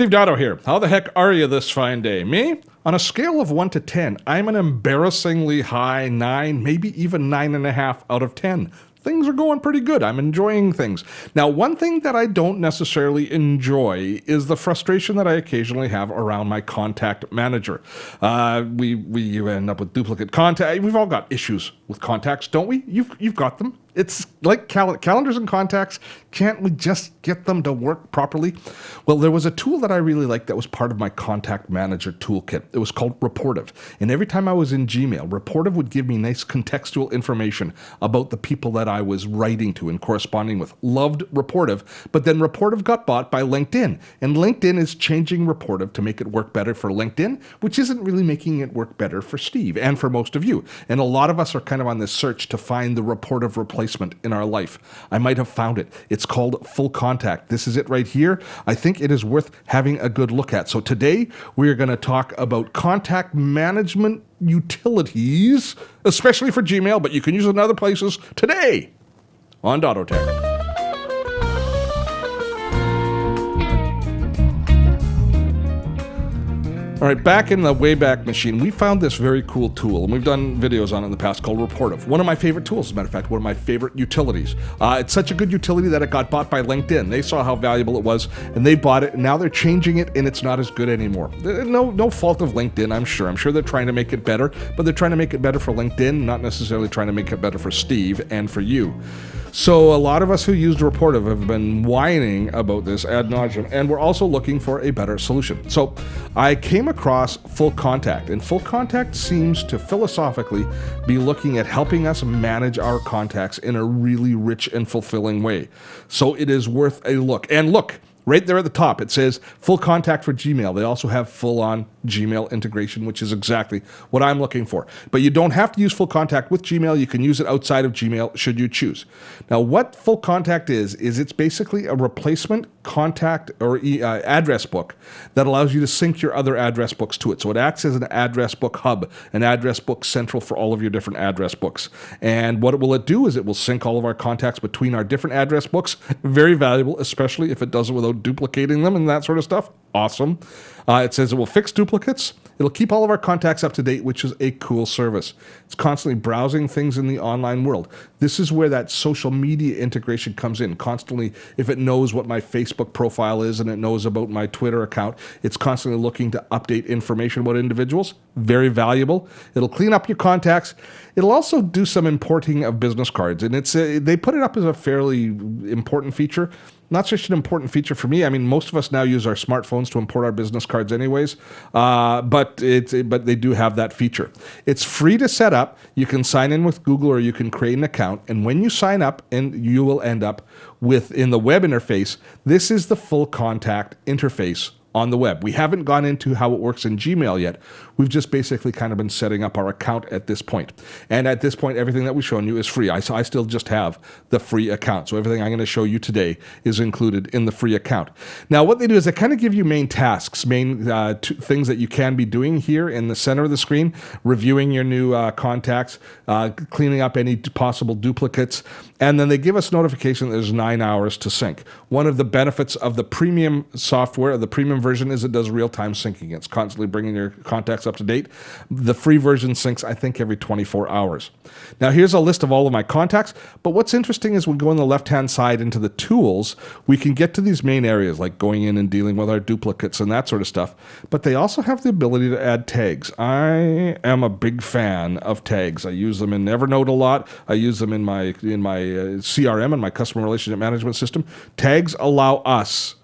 Steve Dotto here. How the heck are you this fine day? Me? On a scale of 1 to 10, I'm an embarrassingly high 9, maybe even 9.5 out of 10. Things are going pretty good. I'm enjoying things. Now, one thing that I don't necessarily enjoy is the frustration that I occasionally have around my contact manager. We end up with duplicate contact. We've all got issues with contacts, don't we? You've got them. It's like calendars and contacts. Can't we just get them to work properly? Well, there was a tool that I really liked that was part of my contact manager toolkit. It was called Rapportive. And every time I was in Gmail, Rapportive would give me nice contextual information about the people that I was writing to and corresponding with. Loved Rapportive, but then Rapportive got bought by LinkedIn. And LinkedIn is changing Rapportive to make it work better for LinkedIn, which isn't really making it work better for Steve and for most of you. And a lot of us are kind of on this search to find the Rapportive replacement in our life. I might have found it. It's called Full Contact. This is it right here. I think it is worth having a good look at. So today we are going to talk about contact management utilities, especially for Gmail, but you can use it in other places today on Dotto Tech. All right, back in the Wayback Machine, we found this very cool tool, and we've done videos on it in the past called Rapportive. One of my favorite tools, as a matter of fact, one of my favorite utilities. It's such a good utility that it got bought by LinkedIn. They saw how valuable it was, and they bought it, and now they're changing it, and it's not as good anymore. No fault of LinkedIn, I'm sure. I'm sure they're trying to make it better, but they're trying to make it better for LinkedIn, not necessarily trying to make it better for Steve and for you. So a lot of us who used Rapportive have been whining about this ad nauseum, and we're also looking for a better solution. So I came across Full Contact, and Full Contact seems to philosophically be looking at helping us manage our contacts in a really rich and fulfilling way. So it is worth a look. And look, right there at the top, it says Full Contact for Gmail. They also have full-on Gmail integration, which is exactly what I'm looking for. But you don't have to use Full Contact with Gmail. You can use it outside of Gmail should you choose. Now, what Full Contact is it's basically a replacement contact or address book that allows you to sync your other address books to it. So it acts as an address book hub, an address book central for all of your different address books. And what will it do is it will sync all of our contacts between our different address books. Very valuable, especially if it does it without duplicating them and that sort of stuff. Awesome. It says it will fix duplicates. It'll keep all of our contacts up to date, which is a cool service. It's constantly browsing things in the online world. This is where that social media integration comes in. Constantly, if it knows what my Facebook profile is and it knows about my Twitter account, it's constantly looking to update information about individuals. Very valuable. It'll clean up your contacts. It'll also do some importing of business cards. And they put it up as a fairly important feature. Not such an important feature for me. I mean, most of us now use our smartphones to import our business cards anyways, but they do have that feature. It's free to set up. You can sign in with Google or you can create an account, and when you sign up, and you will end up in the web interface, this is the Full Contact interface on the web. We haven't gone into how it works in Gmail yet. We've just basically kind of been setting up our account at this point. And at this point, everything that we've shown you is free. I still just have the free account. So everything I'm going to show you today is included in the free account. Now, what they do is they kind of give you main tasks, things that you can be doing here in the center of the screen, reviewing your new contacts, cleaning up any possible duplicates, and then they give us notification that there's 9 hours to sync. One of the benefits of the premium software, the premium version, is it does real-time syncing. It's constantly bringing your contacts up to date. The free version syncs, I think, every 24 hours. Now, here's a list of all of my contacts, but what's interesting is when we go on the left-hand side into the tools, we can get to these main areas, like going in and dealing with our duplicates and that sort of stuff, but they also have the ability to add tags. I am a big fan of tags. I use them in Evernote a lot. I use them in my CRM and my customer relationship management system. Tags allow us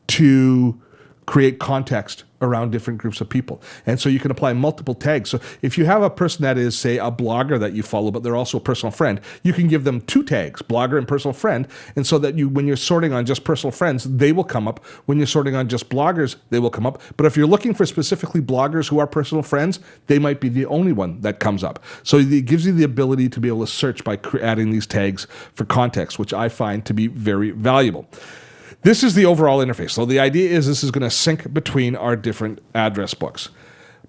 to create context around different groups of people. And so you can apply multiple tags. So if you have a person that is, say, a blogger that you follow, but they're also a personal friend, you can give them 2 tags, blogger and personal friend. And so that when you're sorting on just personal friends, they will come up. When you're sorting on just bloggers, they will come up. But if you're looking for specifically bloggers who are personal friends, they might be the only one that comes up. So it gives you the ability to be able to search by adding these tags for context, which I find to be very valuable. This is the overall interface. So the idea is this is going to sync between our different address books.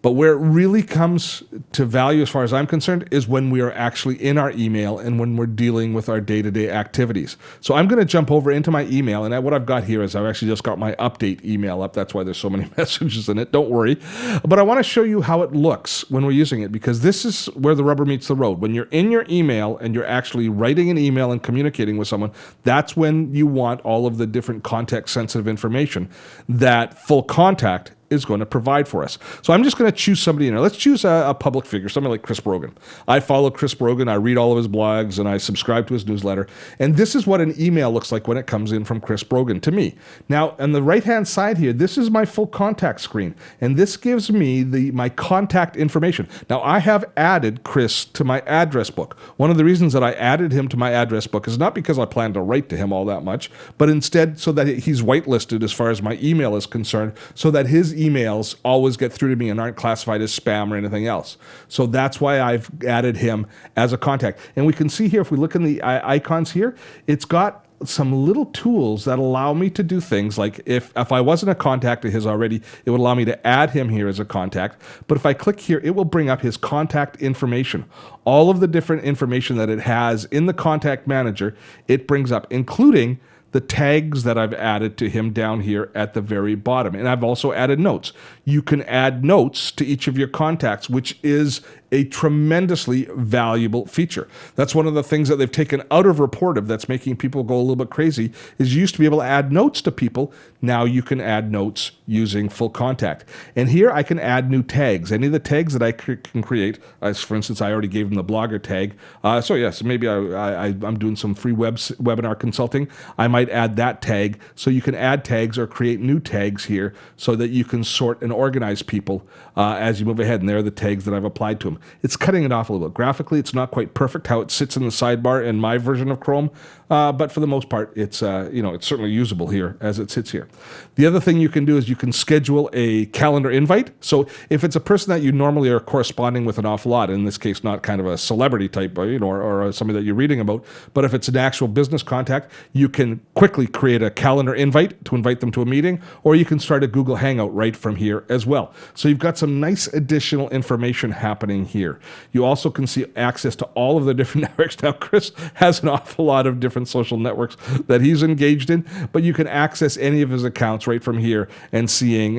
But where it really comes to value, as far as I'm concerned, is when we are actually in our email and when we're dealing with our day-to-day activities. So I'm going to jump over into my email, and what I've got here is I've actually just got my update email up. That's why there's so many messages in it. Don't worry. But I want to show you how it looks when we're using it, because this is where the rubber meets the road. When you're in your email and you're actually writing an email and communicating with someone, that's when you want all of the different context-sensitive information that Full Contact is going to provide for us. So I'm just going to choose somebody in there. Let's choose a public figure, somebody like Chris Brogan. I follow Chris Brogan. I read all of his blogs and I subscribe to his newsletter. And this is what an email looks like when it comes in from Chris Brogan to me. Now, on the right-hand side here, this is my Full Contact screen. And this gives me my contact information. Now, I have added Chris to my address book. One of the reasons that I added him to my address book is not because I plan to write to him all that much, but instead so that he's whitelisted as far as my email is concerned, so that his emails always get through to me and aren't classified as spam or anything else. So that's why I've added him as a contact. And we can see here, if we look in the icons here, it's got some little tools that allow me to do things like if I wasn't a contact of his already, it would allow me to add him here as a contact. But if I click here, it will bring up his contact information. All of the different information that it has in the contact manager, it brings up, including the tags that I've added to him down here at the very bottom. And I've also added notes. You can add notes to each of your contacts, which is a tremendously valuable feature. That's one of the things that they've taken out of Rapportive that's making people go a little bit crazy, is you used to be able to add notes to people. Now you can add notes using Full Contact. And here I can add new tags. Any of the tags that I can create, as for instance, I already gave them the blogger tag. So yes, maybe I'm doing some free webinar consulting. I might add that tag. So you can add tags or create new tags here so that you can sort and organize people as you move ahead. And there are the tags that I've applied to them. It's cutting it off a little bit. Graphically, it's not quite perfect how it sits in the sidebar in my version of Chrome, but for the most part, it's it's certainly usable here as it sits here. The other thing you can do is you can schedule a calendar invite. So if it's a person that you normally are corresponding with an awful lot, in this case, not kind of a celebrity type, or somebody that you're reading about, but if it's an actual business contact, you can quickly create a calendar invite to invite them to a meeting, or you can start a Google Hangout right from here as well. So you've got some nice additional information happening here. You also can see access to all of the different networks. Now, Chris has an awful lot of different social networks that he's engaged in, but you can access any of his accounts right from here and seeing,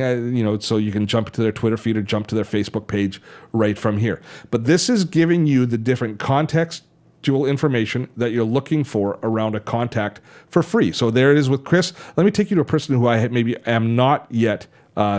so you can jump to their Twitter feed or jump to their Facebook page right from here. But this is giving you the different contextual information that you're looking for around a contact for free. So there it is with Chris. Let me take you to a person who I maybe am not yet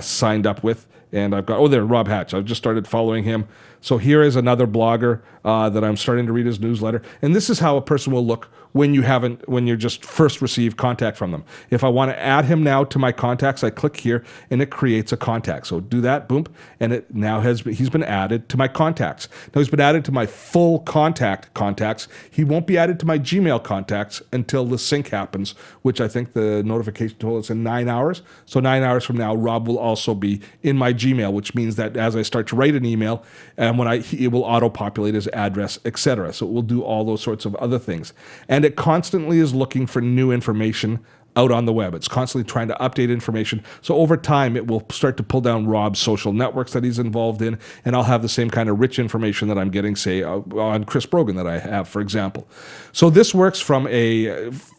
signed up with. And I've got, there, Rob Hatch. I've just started following him. So here is another blogger that I'm starting to read his newsletter. And this is how a person will look when you just first receive contact from them. If I want to add him now to my contacts, I click here and it creates a contact. So do that, boom, and it now he's been added to my contacts. Now he's been added to my Full Contact contacts. He won't be added to my Gmail contacts until the sync happens, which I think the notification told us in 9 hours. So 9 hours from now, Rob will also be in my Gmail, which means that as I start to write an email, and it will auto-populate his address, etc. So it will do all those sorts of other things. And it constantly is looking for new information out on the web. It's constantly trying to update information. So over time, it will start to pull down Rob's social networks that he's involved in, and I'll have the same kind of rich information that I'm getting, say, on Chris Brogan that I have, for example. So this works from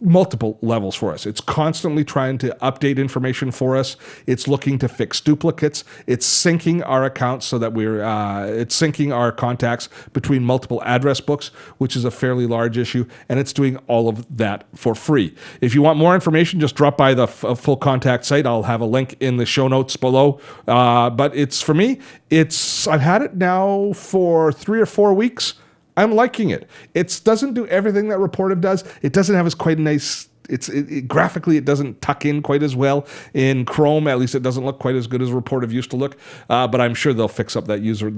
multiple levels for us. It's constantly trying to update information for us. It's looking to fix duplicates. It's syncing our accounts so that it's syncing our contacts between multiple address books, which is a fairly large issue, and it's doing all of that for free. If you want more information, just drop by the Full Contact site. I'll have a link in the show notes below. But for me, I've had it now for 3 or 4 weeks. I'm liking it. It doesn't do everything that Rapportive does. It doesn't have as quite a nice. Graphically, it doesn't tuck in quite as well in Chrome. At least it doesn't look quite as good as Rapportive used to look. But I'm sure they'll fix up those user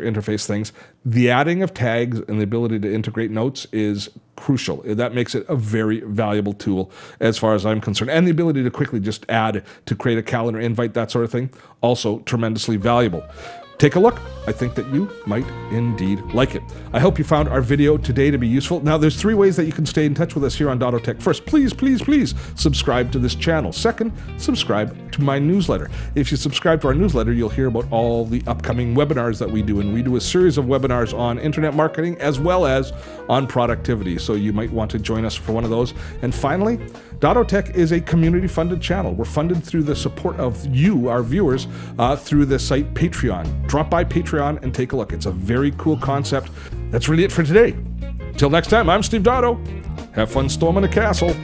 interface things. The adding of tags and the ability to integrate notes is crucial. That makes it a very valuable tool as far as I'm concerned. And the ability to quickly just add to create a calendar invite, that sort of thing, also tremendously valuable. Take a look. I think that you might indeed like it. I hope you found our video today to be useful. Now, there's 3 ways that you can stay in touch with us here on Dotto Tech. First, please subscribe to this channel. Second, subscribe to my newsletter. If you subscribe to our newsletter, you'll hear about all the upcoming webinars that we do. And we do a series of webinars on internet marketing as well as on productivity. So you might want to join us for one of those. And finally, Dotto Tech is a community-funded channel. We're funded through the support of you, our viewers, through the site Patreon. Drop by Patreon and take a look. It's a very cool concept. That's really it for today. Till next time, I'm Steve Dotto. Have fun storming a castle.